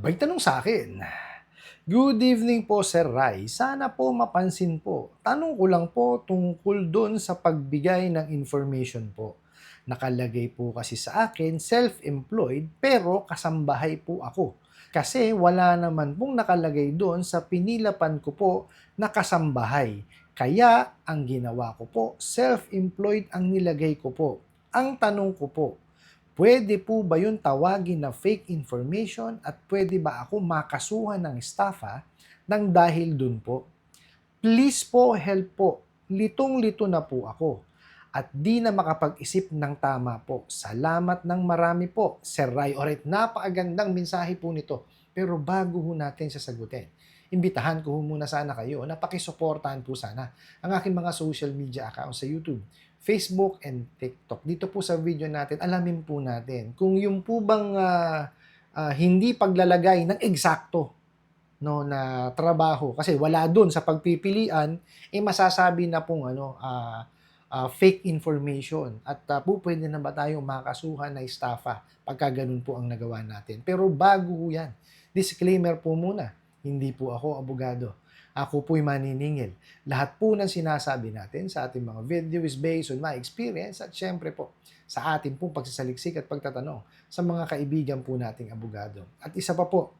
May tanong sa akin. Good evening po, Sir Rai. Sana po mapansin po. Tanong ko lang po tungkol doon sa pagbigay ng information po. Nakalagay po kasi sa akin, self-employed, pero kasambahay po ako. Kasi wala naman pong nakalagay doon sa pinilapan ko po na kasambahay. Kaya ang ginawa ko po, self-employed ang nilagay ko po. Ang tanong ko po, puwede po ba yun tawagin na fake information at puwede ba ako makasuhan ng estafa ng dahil dun po? Please po, help po. Litong-lito na po ako at di na makapag-isip ng tama po. Salamat ng marami po, Sir Ray Oret. Napakagandang mensahe po nito. Pero bago ho natin sasagutin, imbitahan ko ho muna sana kayo na pakisuportahan po sana ang aking mga social media accounts sa YouTube, Facebook, and TikTok. Dito po sa video natin, alamin po natin kung yung po bang hindi paglalagay ng eksakto no na trabaho kasi wala doon sa pagpipilian masasabi na pong fake information at po pwede na ba tayong makasuhan na estafa pagka ganun po ang nagawa natin. Pero bago ho yan, disclaimer po muna, hindi po ako abogado. Ako po'y maniningil. Lahat po ng sinasabi natin sa ating mga video is based on my experience at syempre po sa ating pong pagsasaliksik at pagtatanong sa mga kaibigan po nating abogado. At isa pa po,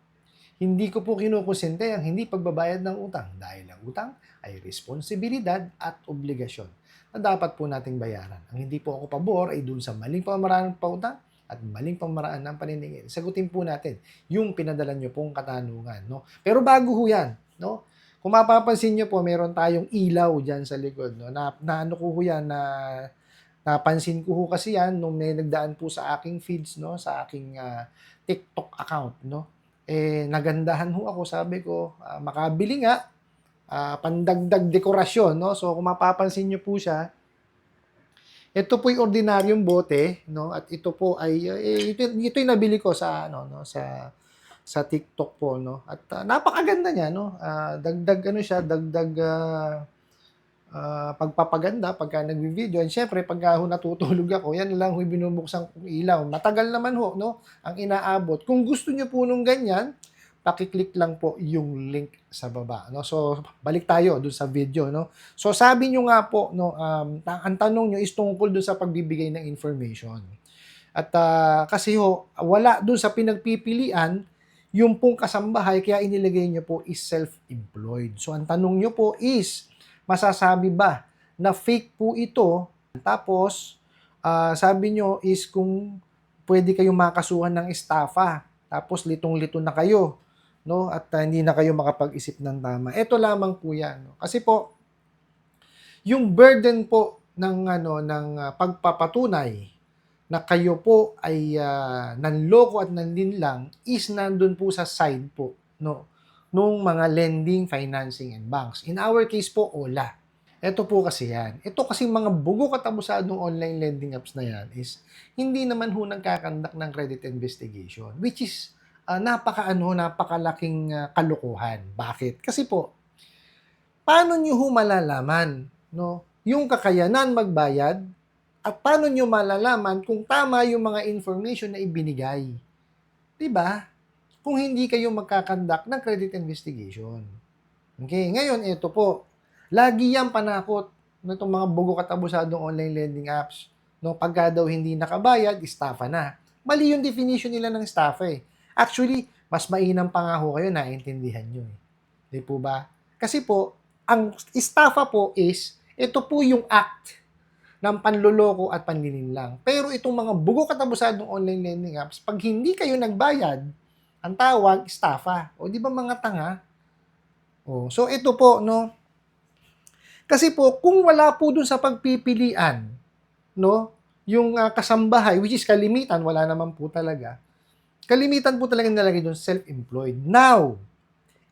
hindi ko po kinukonsente ang hindi pagbabayad ng utang dahil ang utang ay responsibilidad at obligasyon na dapat po nating bayaran. Ang hindi po ako pabor ay dun sa maling pamamaraan ng pautang at maling pamamaraan ng paniningil. Sagutin po natin yung pinadala nyo pong katanungan. No? Pero bago ho yan, no? Kung mapapansin nyo po, meron tayong ilaw dyan sa likod. No? Na ano ko ho yan, napansin ko ho kasi yan nung may nagdaan po sa aking feeds, no? Sa aking TikTok account. No? Nagandahan ho ako, sabi ko, makabili nga, pandagdag dekorasyon, no? So, kung mapapansin nyo po siya, ito po yung ordinaryong bote, no? At ito po ay, ito yung nabili ko sa, no? Sa TikTok po, no? At napakaganda niya, no? Dagdag, dagdag, pagpapaganda pagka nagvi-video. And syempre, pagka ho natutulog ako, yan lang ho binubuksan kong ilaw. Matagal naman ho, no? Ang inaabot. Kung gusto nyo po nung ganyan, paki-click lang po yung link sa baba, no? So, balik tayo dun sa video, no? So, sabi nyo nga po, no, ang tanong nyo is tungkol dun sa pagbibigay ng information. At kasi ho, wala dun sa pinagpipilian yung pong kasambahay, kaya inilagay nyo po is self-employed. So, ang tanong nyo po is, masasabi ba na fake po ito? Tapos, sabi nyo is kung pwede kayong makasuhan ng estafa. Tapos, litong-lito na kayo, no? At hindi na kayo makapag-isip ng tama. Ito lamang po yan. No? Kasi po, yung burden po ng pagpapatunay na kayo po ay nanloko at nanlinlang is nandun po sa side po, no, nung mga lending, financing, and banks. In our case po, OLA. Ito po kasi yan. Ito kasi mga bugo katabusadong online lending apps na yan is hindi naman ho nagkakandak ng credit investigation, which is napakalaking kalokohan. Bakit? Kasi po, paano nyo ho malalaman, no, yung kakayanan magbayad at paano nyo malalaman kung tama yung mga information na ibinigay? 'Di ba? Kung hindi kayo magkakandak ng credit investigation. Okay, ngayon ito po. Lagi yan panakot nitong mga bugo katabusadong online lending apps. No, pagka daw hindi nakabayad, estafa na. Mali yung definition nila ng estafa eh. Actually, mas mainam pa nga ho kayo, naintindihan nyo eh. Di po ba? Kasi po, ang estafa po is, ito po yung act ng panloloko at panlilinlang. Pero itong mga bugo katabusadong online lending apps, pag hindi kayo nagbayad, ang tawag, estafa. O di ba mga tanga? O, so ito po, no? Kasi po, kung wala po dun sa pagpipilian, no? Yung kasambahay, which is kalimitan, wala naman po talaga. Kalimitan po talaga nilagay dun self-employed. Now,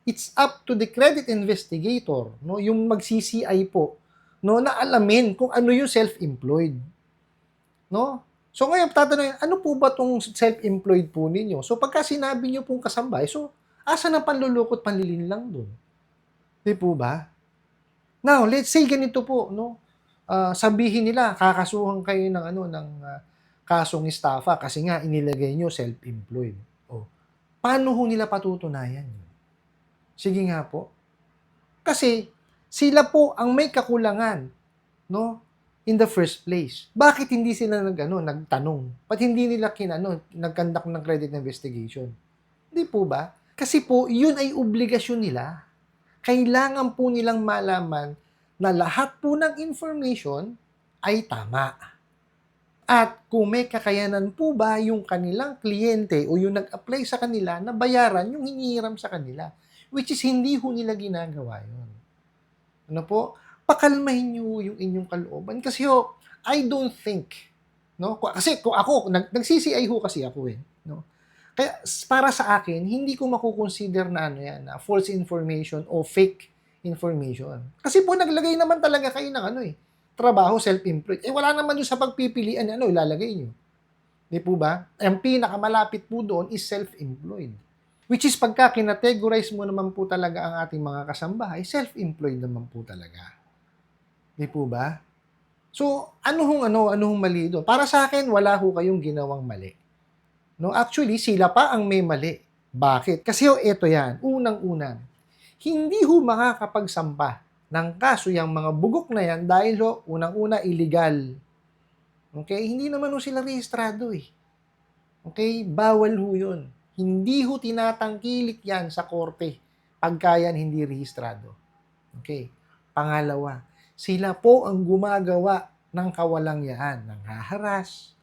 it's up to the credit investigator, no? Yung mag-CCI po, no, na alamin kung ano yung self-employed. No? So ngayon, tatanungin, ano po ba tong self-employed po ninyo? So pagka sinabi nyo pong kasambay, so asa na panlulukot panlilin lang dun? Di po ba? Now, let's say ganito po, no? Sabihin nila, kakasuhan kayo ng kasong estafa kasi nga inilagay nyo self-employed. Oh. Paano ho nila patutunayan yun? Sige nga po. Kasi sila po ang may kakulangan, no? In the first place. Bakit hindi sila nagtanong? Ba't hindi nila nag-conduct ng credit investigation? Hindi po ba? Kasi po, yun ay obligasyon nila. Kailangan po nilang malaman na lahat po ng information ay tama. At kung may kakayanan po ba yung kanilang kliyente o yung nag-apply sa kanila na bayaran yung hinihiram sa kanila. Which is hindi ho nila ginagawa yun. Ano po? Pakalmahin niyo yung inyong kalooban. Kasi ho, I don't think, no? Kasi kung ako, nag-CCI ho kasi ako eh. No? Kaya para sa akin, hindi ko makukonsider na na false information o fake information. Kasi po naglagay naman talaga kayo ng trabaho, self-employed. Wala naman doon sa pagpipilian ilalagay nyo. Di po ba? Ang pinakamalapit po doon is self-employed. Which is pagka kinategorize mo naman po talaga ang ating mga kasambahay, self-employed naman po talaga. Di po ba? So, ano hong mali doon? Para sa akin, wala ho kayong ginawang mali. No, actually, sila pa ang may mali. Bakit? Kasi ito yan, unang-unang, hindi ho makakapagsampa ng kaso yung mga bugok na yan dahil unang-una illegal. Okay? Hindi naman ho sila rehistrado eh. Okay? Bawal ho yun. Hindi ho tinatangkilik yan sa korte pagka yan hindi rehistrado. Okay? Pangalawa, sila po ang gumagawa ng kawalangyaan, ng haharas,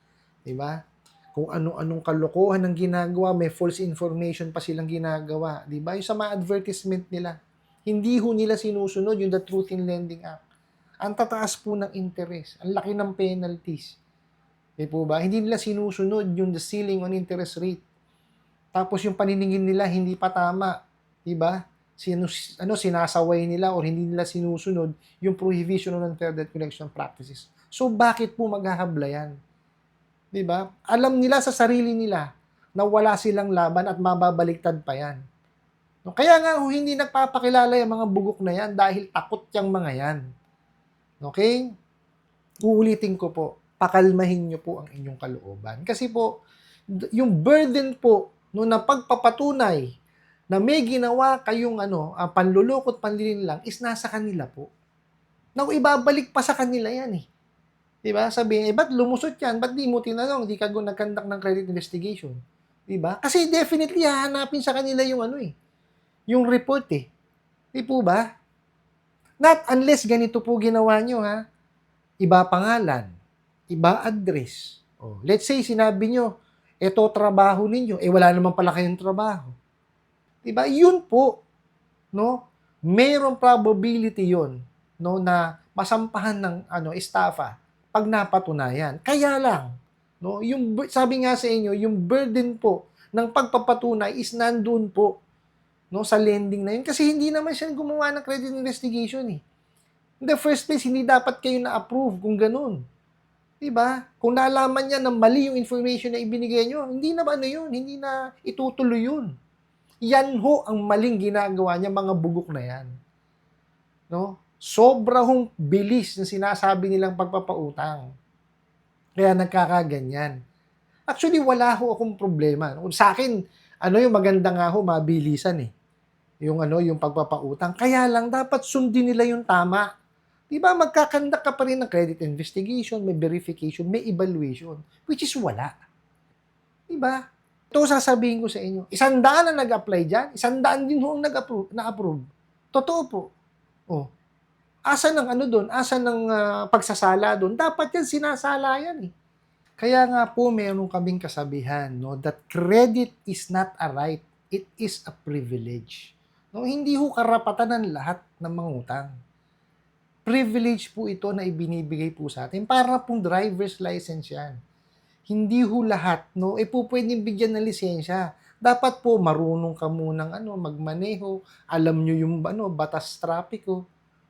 di ba? Kung ano-anong kalokohan ang ginagawa, may false information pa silang ginagawa, di ba? Yung sa mga advertisement nila, hindi ho nila sinusunod yung the Truth in Lending Act. Ang tataas po ng interest, ang laki ng penalties. Di po ba? Hindi nila sinusunod yung the ceiling on interest rate. Tapos yung paniningin nila hindi pa tama, di ba? Sinasaway nila or hindi nila sinusunod yung prohibition on unfair debt collection practices. So bakit po maghahabla yan? Di ba? Alam nila sa sarili nila na wala silang laban at mababaliktad pa yan. No, kaya nga hindi nagpapakilala yung mga bugok na yan dahil takot yung mga yan. Okay? Uulitin ko po, pakalmahin nyo po ang inyong kalooban. Kasi po, yung burden po na pagpapatunay na may ginawa kayong panlulukot, panlilinlang is nasa kanila po. Now, ibabalik pa sa kanila yan eh. Diba? Sabihin, ba't lumusot yan? Ba't di mo tinanong? Di ka nag-conduct ng credit investigation. Diba? Kasi definitely hahanapin sa kanila yung yung report eh. Di po ba? Not unless ganito po ginawa nyo ha. Iba pangalan, iba address. Oh, let's say sinabi nyo, eto trabaho ninyo, wala naman pala kayong trabaho. Diba? Yun po, no? Mayroong probability yun, no, na masampahan ng estafa pag napatunayan. Kaya lang, no, yung sabi nga sa inyo, yung burden po ng pagpapatunay is nandun po, no, sa lending na yun kasi hindi naman siya gumawa ng credit investigation eh. In the first place, hindi dapat kayo na-approve kung ganun. Diba? Kung nalaman niya na mali yung information na ibinigay nyo, hindi na yun, hindi na itutuloy yun. Yan ho ang maling ginagawa niya, mga bugok na yan. No? Sobra hong bilis na sinasabi nilang pagpapautang. Kaya nagkakaganyan. Actually, wala ho akong problema. Sa akin, yung maganda nga ho, mabilisan eh. Yung pagpapautang. Kaya lang, dapat sundin nila yung tama. Diba, magkakandak ka pa rin ng credit investigation, may verification, may evaluation, which is wala. Diba? Ito sasabihin ko sa inyo, 100 na nag-apply dyan, 100 din ho ang na-approve. Totoo po. Oh. Asa ng doon? Asa ng pagsasala doon? Dapat yan, sinasala yan eh. Kaya nga po, meron kaming kasabihan, no, that credit is not a right, it is a privilege. No, hindi ho karapatan ng lahat ng mangutang. Privilege po ito na ibinibigay po sa atin para pong driver's license yan. Hindi ho lahat, no, po pwedeng bigyan ng lisensya. Dapat po marunong ka munang magmaneho, alam nyo yung batas trapiko.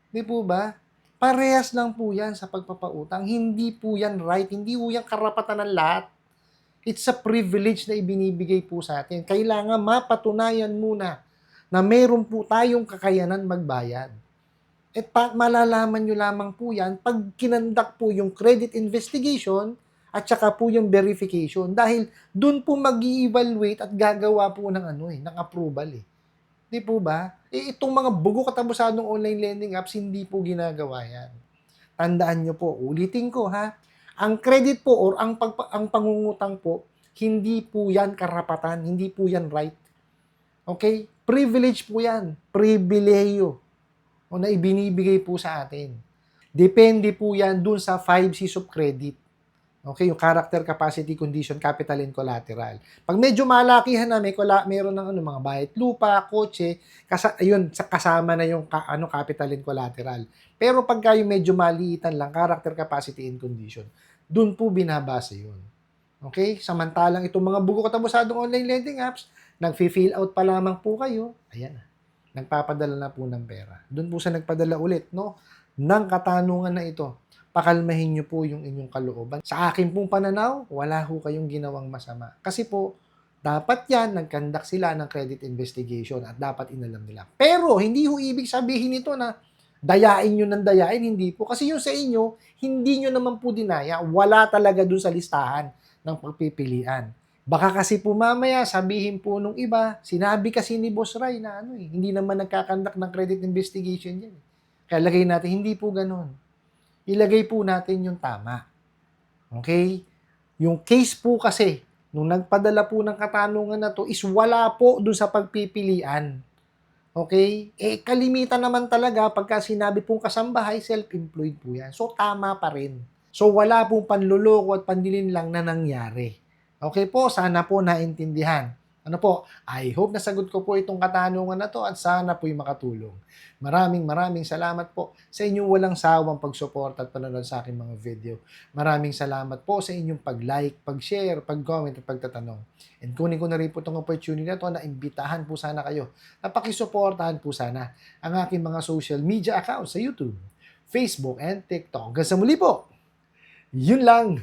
Di po ba? Parehas lang po yan sa pagpapautang. Hindi po yan right, hindi po yan karapatan ng lahat. It's a privilege na ibinibigay po sa atin. Kailangan mapatunayan muna na meron po tayong kakayanan magbayad. Malalaman nyo lamang po yan pag kinandak po yung credit investigation at saka po yung verification. Dahil dun po mag-evaluate at gagawa po ng ng approval eh. Di po ba? Itong mga bugo katabusadong online lending apps, hindi po ginagawa yan. Tandaan nyo po, ulitin ko ha, ang credit po or ang pangungutang po, hindi po yan karapatan, hindi po yan right. Okay? Privilege po yan. Pribileyo o na ibinibigay po sa atin. Depende po yan dun sa 5 C's of credit. Okay, yung character, capacity, condition, capital, and collateral. Pag medyo malakihan na, meron ng mga bayad lupa, kotse, kasama na yung capital and collateral. Pero pagka yung medyo maliitan lang, character, capacity, and condition, dun po binabase yun. Okay? Samantalang itong mga bugo katabusadong online lending apps, nag-fill out pa lamang po kayo, ayan na, nagpapadala na po ng pera. Dun po sa nagpadala ulit, no, ng katanungan na ito, pakalmahin nyo po yung inyong kalooban. Sa akin pong pananaw, wala ho kayong ginawang masama. Kasi po, dapat yan, nagkandak sila ng credit investigation at dapat inalam nila. Pero, hindi ho ibig sabihin nito na dayain nyo ng dayain, hindi po. Kasi yung sa inyo, hindi nyo naman po dinaya. Wala talaga dun sa listahan ng pagpipilian. Baka kasi po mamaya, sabihin po nung iba, sinabi kasi ni Boss Ray na hindi naman nagkakandak ng credit investigation yan. Kaya lagay natin, hindi po ganon. Ilagay po natin yung tama. Okay? Yung case po kasi, nung nagpadala po ng katanungan na to, is wala po dun sa pagpipilian. Okay? Kalimitan naman talaga, pagka sinabi pong kasambahay, self-employed po yan. So, tama pa rin. So, wala pong panluloko at pandilin lang na nangyari. Okay po, sana po naintindihan. Ano po, I hope nasagot ko po itong katanungan na to at sana po'y makatulong. Maraming salamat po sa inyong walang sawang pagsuporta at panonood sa aking mga video. Maraming salamat po sa inyong pag-like, pag-share, pag-comment at pagtatanong. And kunin ko na rin po itong opportunity na to na imbitahan po sana kayo na pakisuportahan po sana ang aking mga social media accounts sa YouTube, Facebook, and TikTok. Hanggang sa muli po, yun lang.